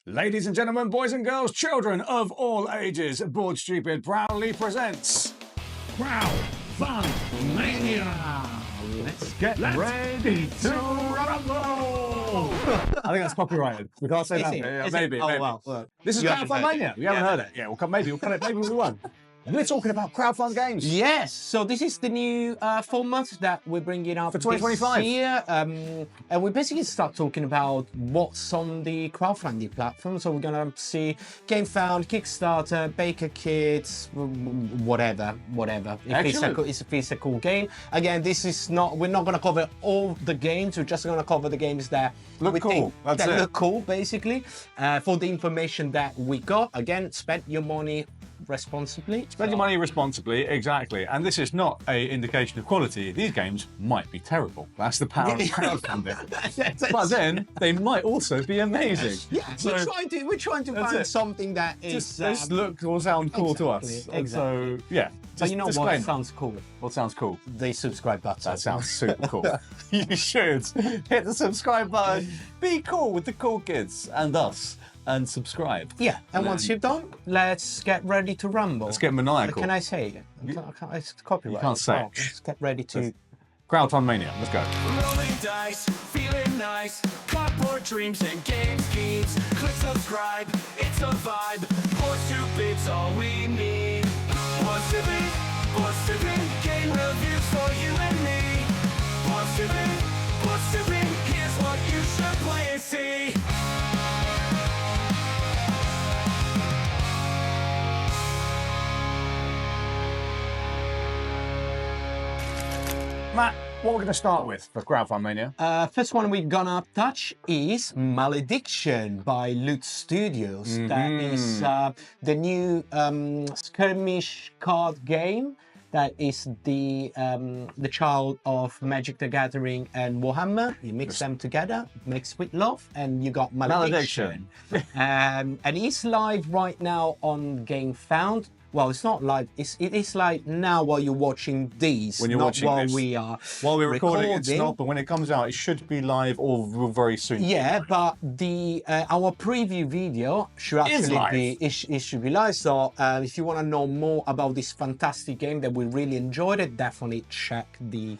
Ladies and gentlemen, boys and girls, children of all ages, Board Stupid proudly presents Crowdfund Mania. Let's get ready to rumble. I think that's copyrighted. We can't say that. Yeah, maybe. Oh, well. This is Crowdfund Mania. We haven't heard it. Yeah, maybe we'll cut it. Maybe we won. We're talking about crowdfund games. Yes, so this is the new format that we're bringing up for 2025 this year, and we basically start talking about what's on the crowdfunding platform. So we're gonna see Gamefound, Kickstarter, Backerkit, whatever. If it's a cool game. Again, we're not gonna cover all the games. We're just gonna cover the games that look cool. Look cool, basically. For the information that we got, again, spend your money responsibly. Spend your money responsibly, exactly. And this is not an indication of quality. These games might be terrible. That's the power of crowdfunding. But then they might also be amazing. Yeah, so we're trying to find something that is this look or sound cool to us. Exactly. So yeah. But you know what sounds cool? What sounds cool? The subscribe button. That sounds super cool. You should hit the subscribe button. Be cool with the cool kids and us. And subscribe. Yeah, and once you've done, let's get ready to rumble. Let's get maniacal. Can I say it? It's copyright. You can't say it. Let's get ready to... Crowdfund Mania, let's go. Rolling dice, feeling nice, cardboard dreams and game schemes. Click subscribe, it's a vibe. Board Stupid's all we need. Board Stupid, game reviews for you and me. Board Stupid, here's what you should play and see. Matt, what we're going to start with for Crowdfund Mania? First one we're gonna touch is Malediction by Loot Studios. That is the new skirmish card game. That is the child of Magic the Gathering and Warhammer. You mix them together, mix with love, and you got Malediction. And it's live right now on Gamefound. Well, it's not live. It is live now while you're watching these. When you're watching this. While we're recording, it's not. But when it comes out, it should be live or very soon. Yeah, but the our preview video should actually be should be live. So if you want to know more about this fantastic game that we really enjoyed it, definitely check the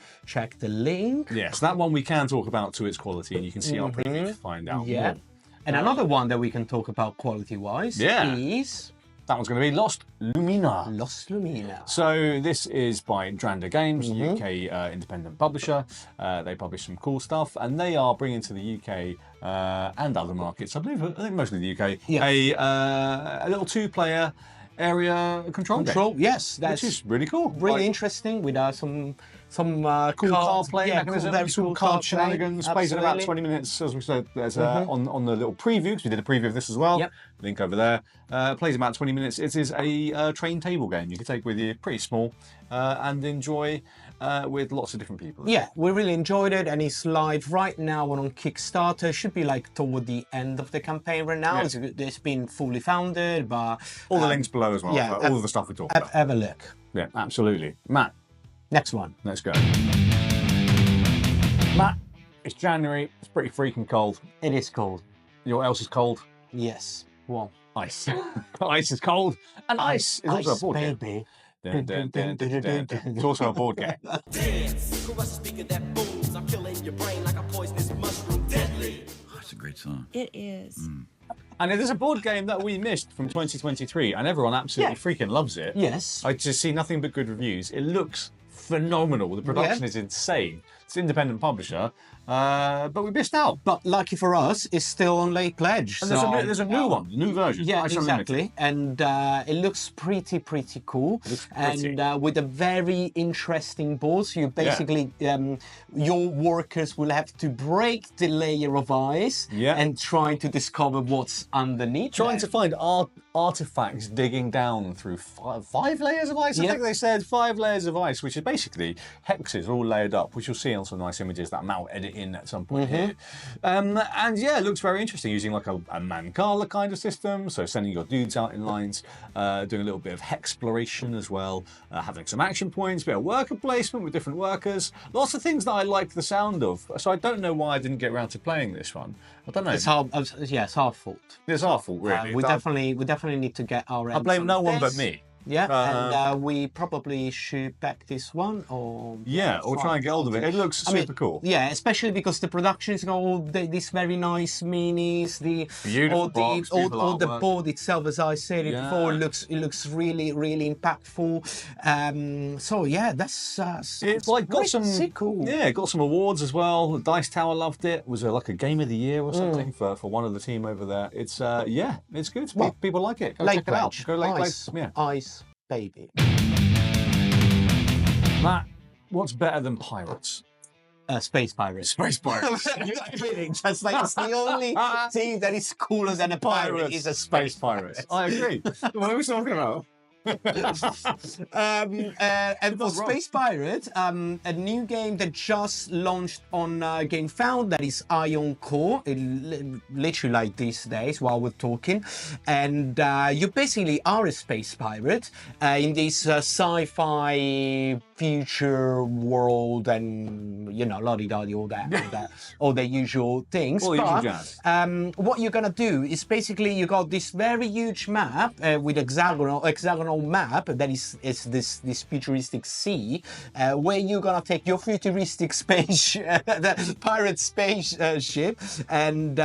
link. Yes, that one we can talk about to its quality, and you can see our preview to find out more. And another one that we can talk about quality-wise is. That one's going to be Lost Lumina. Lost Lumina. So this is by Dranda Games, UK independent publisher. They publish some cool stuff, and they are bringing to the UK and other markets, I think mostly the UK, a little two-player area control game. Yes, which is really cool. Really interesting with some cool card play mechanism, very cool card shenanigans. Plays in about 20 minutes, as we said. There's on the little preview, because we did a preview of this as well. Link over there. Plays in about 20 minutes. It is a train table game you can take with you, pretty small, and enjoy with lots of different people. Yeah, we really enjoyed it, and it's live right now on Kickstarter. Should be like toward the end of the campaign right now. Yeah. It's been fully funded, but all the links below as well. Yeah, all of the stuff we talked about. Have a look. Yeah, absolutely. Matt. Next one. Let's go. Matt, it's January. It's pretty freaking cold. It is cold. You know what else is cold? Yes. Well, ice. Ice is cold. And ice is also a board game. It's also a board game. That's a great song. It is. And it is a board game that we missed from 2023, and everyone absolutely freaking loves it. Yes. I just see nothing but good reviews. It looks phenomenal. The production is insane. It's an independent publisher, but we missed out. But lucky for us, it's still on late pledge. And there's a new one, new version. Yeah, exactly. And it looks pretty cool. And with a very interesting board. So you basically, your workers will have to break the layer of ice and try to discover what's underneath. Trying to find artifacts digging down through five layers of ice. I think they said 5 layers of ice, which is basically hexes all layered up, which you'll see on some nice images that Matt will edit in at some point here. And yeah, it looks very interesting, using like a Mancala kind of system. So sending your dudes out in lines, doing a little bit of hexploration as well, having some action points, a bit of worker placement with different workers. Lots of things that I like the sound of. So I don't know why I didn't get around to playing this one. I don't know. It's our fault. It's our fault, really. We definitely need to get our. I blame no one but me. Yeah, and we probably should back this one, or try and get hold of it. It looks super cool. Yeah, especially because the production is got all these very nice minis, Beautiful box, all the board itself, as I said it before, it looks really impactful. So yeah, that's it's like got some cool. Yeah, got some awards as well. Dice Tower loved it. Was like a game of the year or something for one of the team over there. It's it's good. People like it. Go check it out. Go Ice baby. Matt, what's better than pirates? Space pirates. Space pirates. That's like it's the only thing that is cooler than a pirate is a space pirate. I agree. What are we talking about? And for Space Pirate, a new game that just launched on Gamefound, that is Ion Core, literally like these days while we're talking, and you basically are a space pirate in this sci-fi future world, and la-di-da-di, all the usual things. What you're gonna do is basically you got this very huge map with hexagonal map that is this futuristic sea, where you're gonna take your futuristic space, the pirate space ship, and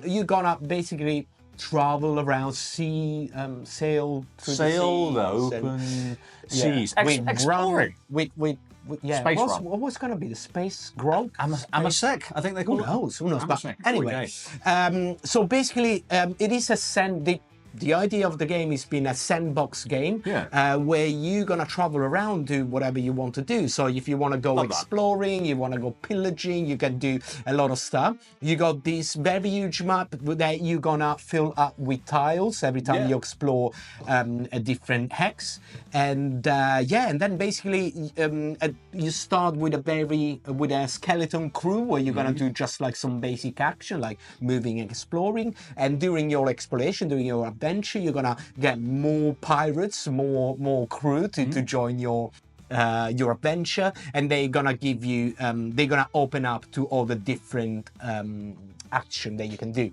you're gonna basically travel around sea, sail through the open seas, exploring with space what's going to be the space grog? Amasek, I think they call it. Who knows? But anyway, so basically, it is the idea of the game is being a sandbox game, where you're gonna travel around, do whatever you want to do. So if you want to go exploring, you want to go pillaging, you can do a lot of stuff. You got this very huge map that you're gonna fill up with tiles every time you explore a different hex, and then basically you start with a skeleton crew where you're gonna do just like some basic action like moving and exploring, and during your exploration, during your adventure, you're gonna get more pirates, more crew to join your adventure, and they're gonna give you they're gonna open up to all the different action that you can do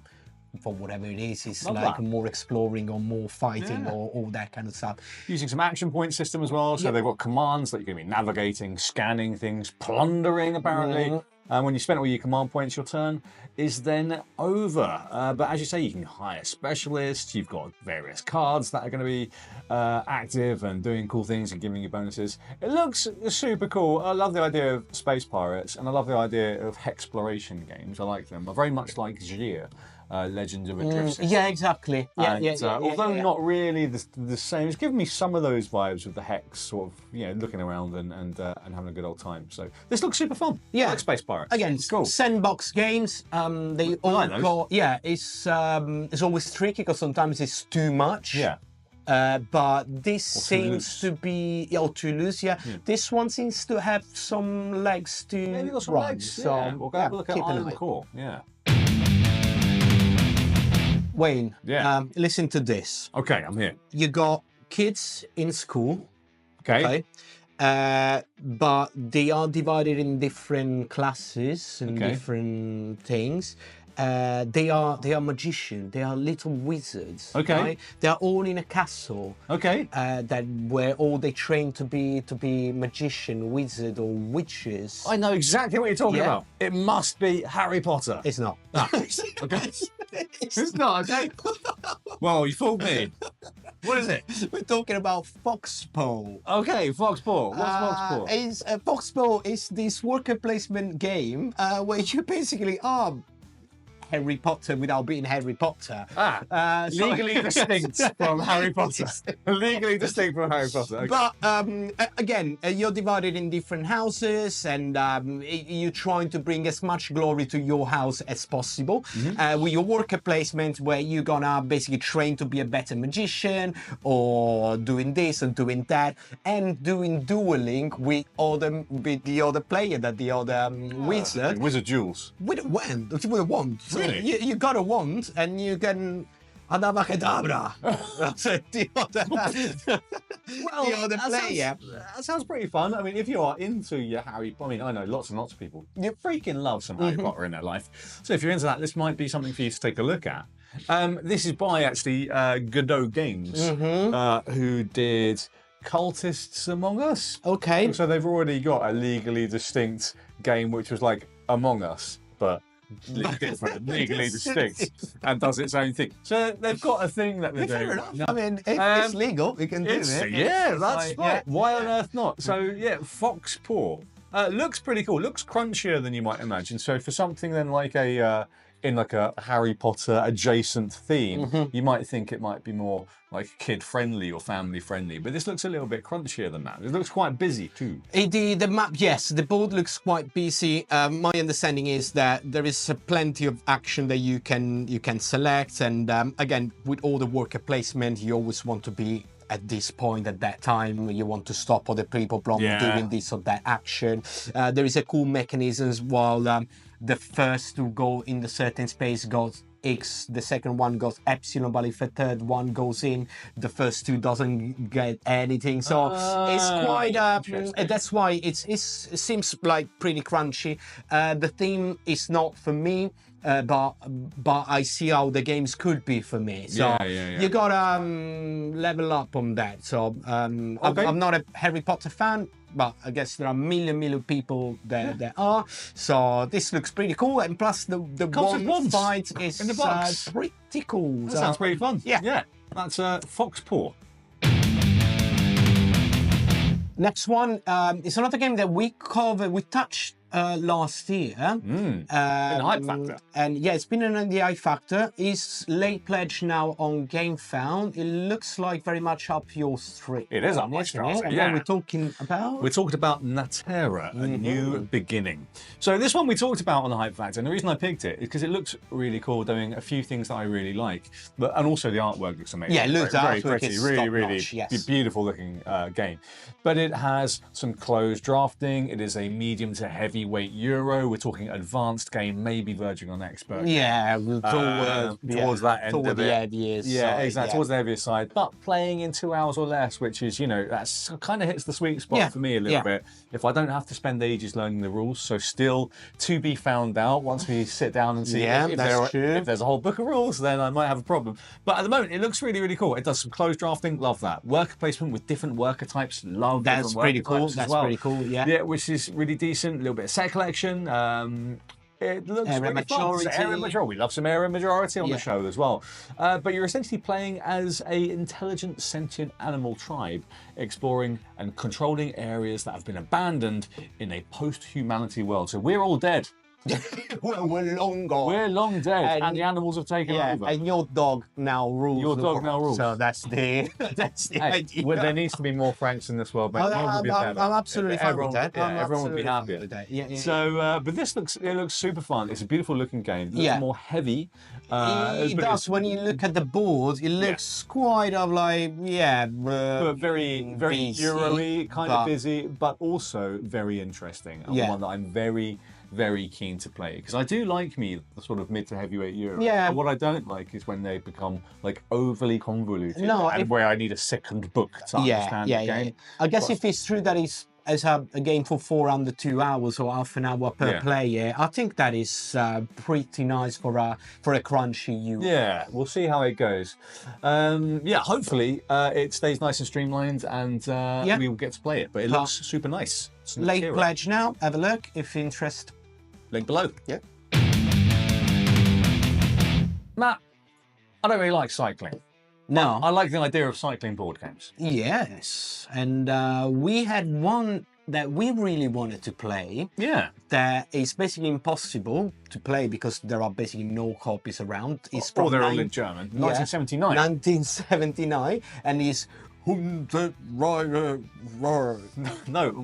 for whatever it is. It's like more exploring or more fighting or all that kind of stuff. Using some action point system as well, so they've got commands that you're going to be navigating, scanning things, plundering apparently. And when you spend all your command points, your turn is then over. But as you say, you can hire specialists. You've got various cards that are going to be active and doing cool things and giving you bonuses. It looks super cool. I love the idea of space pirates, and I love the idea of hexploration games. I like them. I very much like Gier. Legends of Adrift. Yeah, exactly. Although not really the same, it's given me some of those vibes with the hex, sort of, looking around and having a good old time. So this looks super fun. Yeah, I like Space Pirates. Again, it's cool. Sandbox games. They all got. Yeah, it's always tricky because sometimes it's too much. Yeah. But this seems to be Toulouse. Yeah. This one seems to have some legs to run. Legs. So we'll go have a look at Iron Core. Yeah. Wayne, listen to this. Okay, I'm here. You got kids in school. Okay. But they are divided in different classes and different things. They are magicians. They are little wizards. Okay. Right? They are all in a castle. Okay. That where all they train to be magician, wizard, or witches. I know exactly what you're talking about. It must be Harry Potter. It's not. Okay. It's not. Okay. Well, you fooled me. What is it? We're talking about Foxpaw. Okay, Foxpaw. What's Foxpaw? Foxpaw is this worker placement game where you basically are Harry Potter without being Harry Potter. Legally distinct from Harry Potter. Legally distinct from Harry Potter. Okay. But again, you're divided in different houses, and you're trying to bring as much glory to your house as possible. With your worker placement, where you're gonna basically train to be a better magician, or doing this and doing that, and doing dueling with the other player, that the other wizard. Wizard duels. With a wand. Really? You got a wand, and you can. Adama Kedavra. The other player. That sounds pretty fun. I mean, if you are into your Harry Potter, I mean, I know lots and lots of people, you freaking love some Harry Potter in their life. So if you're into that, this might be something for you to take a look at. This is by actually Godot Games, who did Cultists Among Us. Okay. So they've already got a legally distinct game, which was like Among Us, but different, legally distinct, and does its own thing. So they've got a thing that they're doing. Fair enough. I mean, if it's legal, we can do it. Yeah, that's right. Why on earth not? So yeah, Foxpaw looks pretty cool. Looks crunchier than you might imagine. So for something then like in like a Harry Potter adjacent theme, you might think it might be more like kid friendly or family friendly, but this looks a little bit crunchier than that. It looks quite busy too. The map, yes, the board looks quite busy. My understanding is that there is plenty of action that you can select, and again, with all the worker placement, you always want to be at this point, at that time, you want to stop other people from doing this or that action. There is a cool mechanism while the first to go in the certain space goes X, the second one goes epsilon, but if a third one goes in, the first two doesn't get anything. So it's quite, that's why it seems like pretty crunchy. The theme is not for me. But I see how the games could be for me. So you gotta level up on that. So I'm not a Harry Potter fan, but I guess there are a million people that are. So this looks pretty cool, and plus the one fight is in the box. Pretty cool. That sounds pretty fun. Yeah. That's Foxpaw. Next one is another game that we touched last year. In Hype Factor. And yeah, it's been in the Hype Factor. It's late pledge now on Gamefound. It looks like very much up your street. It is up my street, yeah. What are we talking about? We're talking about Natera, A New Beginning. So this one we talked about on the Hype Factor, and the reason I picked it is because it looks really cool, doing a few things that I really like, and also the artwork looks amazing. Yeah, it looks very pretty, really beautiful looking game. But it has some closed drafting. It is a medium to heavyweight Euro. We're talking advanced game, maybe verging on expert. Yeah, towards that end toward of the it. heavier side. Yeah, exactly. Towards the heavier side, but playing in 2 hours or less, which is, that's kind of hits the sweet spot for me a little bit. If I don't have to spend ages learning the rules, so still to be found out once we sit down and see if there's a whole book of rules, then I might have a problem. But at the moment, it looks really, really cool. It does some closed drafting, love that. Worker placement with different worker types, love that. That's pretty cool. That's pretty cool. Yeah, which is really decent. A little bit of set collection. It looks area really majority. Fun. Area majority. We love some area majority on the show as well. But you're essentially playing as a intelligent, sentient animal tribe, exploring and controlling areas that have been abandoned in a post-humanity world. So we're all dead. Well, we're long gone. We're long dead, and the animals have taken over. And your dog now rules. Your dog now rules. So that's the idea. Well, there needs to be more Franks in this world, mate. I'm absolutely fine with that. Everyone would be happy. So, but this looks super fun. It's a beautiful looking game. It looks more heavy. It does. When you look at the board, it looks quite of like but very Euro-y, kind of busy, but also very interesting. And one that I'm very keen to play, because I do like the sort of mid to heavyweight Euro. Yeah. But what I don't like is when they become like overly convoluted. And where I need a second book to understand the game. I guess if it's true that it's as a game for 4 under 2 hours or half an hour per player, I think that is pretty nice for a crunchy Euro. Yeah, we'll see how it goes. Hopefully it stays nice and streamlined, and we will get to play it. But it looks super nice. Late pledge now. Have a look if you're interested. Link below. Yeah. Matt, I don't really like cycling. No. I like the idea of cycling board games. Yes. And we had one that we really wanted to play. Yeah. That is basically impossible to play because there are basically no copies around. It's Or from they're all in German. 1979. 1979, and is No,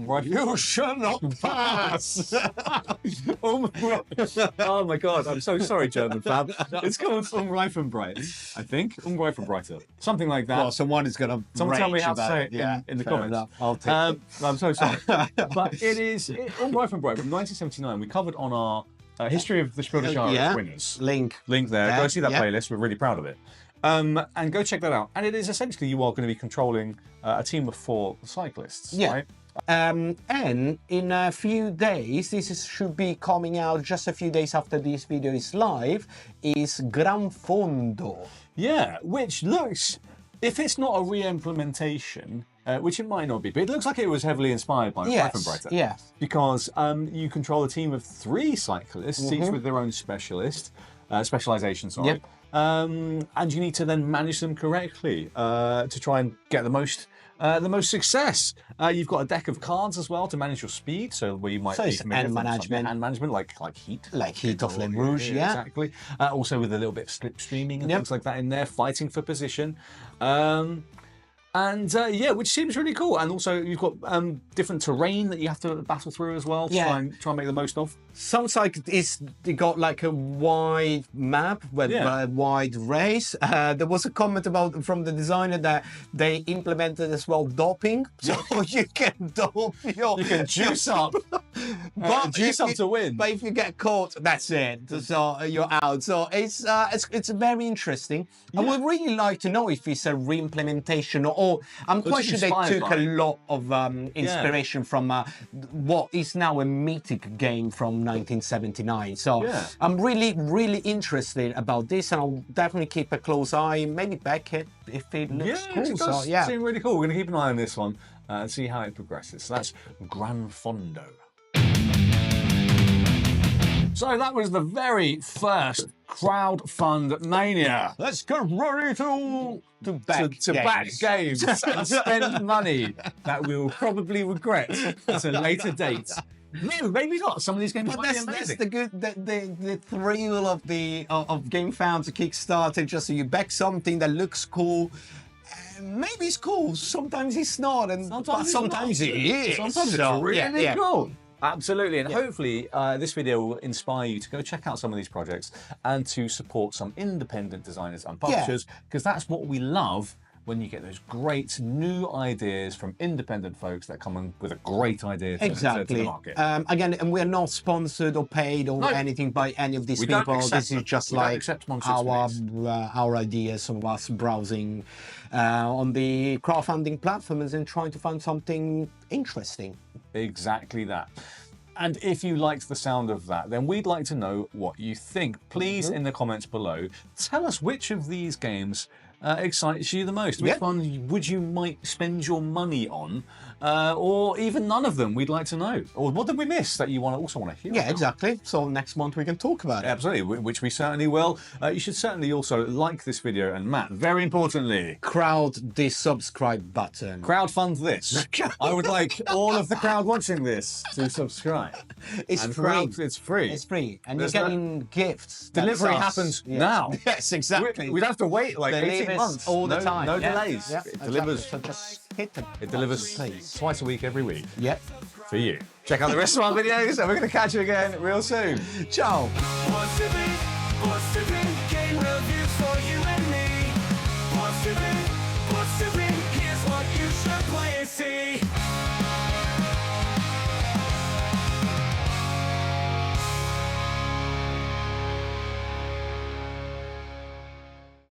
right. you shall not pass. Oh my god, I'm so sorry, German fam. It's called Umreifenbreit, I think. Umreifenbreiter. Something like that. Well, someone is going to Someone tell me how to say it in the comments. I'll take it. I'm so sorry. But it is Umreifenbreit from 1979. We covered on our History of the Spiel des Jahres winners. Link Link there. Yeah, Go see that yeah. playlist. We're really proud of it. And go check that out. And it is essentially you are going to be controlling a team of 4 cyclists, Yeah. right? And in a few days, should be coming out just a few days after this video is live, is Granfondo. Yeah, which looks, if it's not a re-implementation, which it might not be, but it looks like it was heavily inspired by Reifenbreiter. Yeah. Because you control a team of 3 cyclists, each with their own specialization, sorry. Yep. And you need to then manage them correctly to try and get the most success. You've got a deck of cards as well to manage your speed, so where you might be it's familiar hand from management. hand management, like heat, Like Heat of Flame Rouge, yeah. exactly. Also with a little bit of slipstreaming and things like that in there, fighting for position. Yeah, which seems really cool. And also you've got different terrain that you have to battle through as well to try and make the most of. Sounds like they got like a wide map with a wide race. There was a comment from the designer that they implemented as well doping, so you can dope your. You can juice up, juice up to win. But if you get caught, that's it. So you're out. So it's very interesting. I would really like to know if it's a re-implementation or I'm quite sure they took a lot of inspiration from what is now a mythic game from 1979. So I'm really, really interested about this, and I'll definitely keep a close eye. Maybe Backerkit if it looks cool. It does seem really cool. We're going to keep an eye on this one and see how it progresses. So that's Granfondo. So that was the very first Crowdfund Mania. Let's get ready to back games and spend money that we'll probably regret at a later date. No, maybe not. Some of these games might be amazing. That's the thrill of Gamefound to Kickstarter. Just so you back something that looks cool. Maybe it's cool. Sometimes it's not, and sometimes it is. Sometimes it's really cool. Absolutely, and hopefully this video will inspire you to go check out some of these projects and to support some independent designers and publishers, because that's what we love when you get those great new ideas from independent folks that come in with a great idea to the market. Again, and we're not sponsored or paid or anything by any of these people. This is just like our ideas of us browsing on the crowdfunding platforms and trying to find something interesting. Exactly that. And if you liked the sound of that, then we'd like to know what you think. Please, in the comments below, tell us which of these games excites you the most. Which one would you might spend your money on, or even none of them? We'd like to know. Or what did we miss that you also want to hear? Yeah, exactly. So next month we can talk about it. Absolutely, which we certainly will. You should certainly also like this video, and Matt, very importantly, crowd the subscribe button. Crowdfund this. I would like all of the crowd watching this to subscribe. It's free. It's free. It's free, and you're getting gifts. Delivery happens now. Yes, exactly. We'd have to wait like 18 months. All the time. No delays. Yeah, It delivers. So just hit them. It delivers twice a week, every week. Yep. For you. Check out the rest of our videos, and we're going to catch you again real soon. Ciao.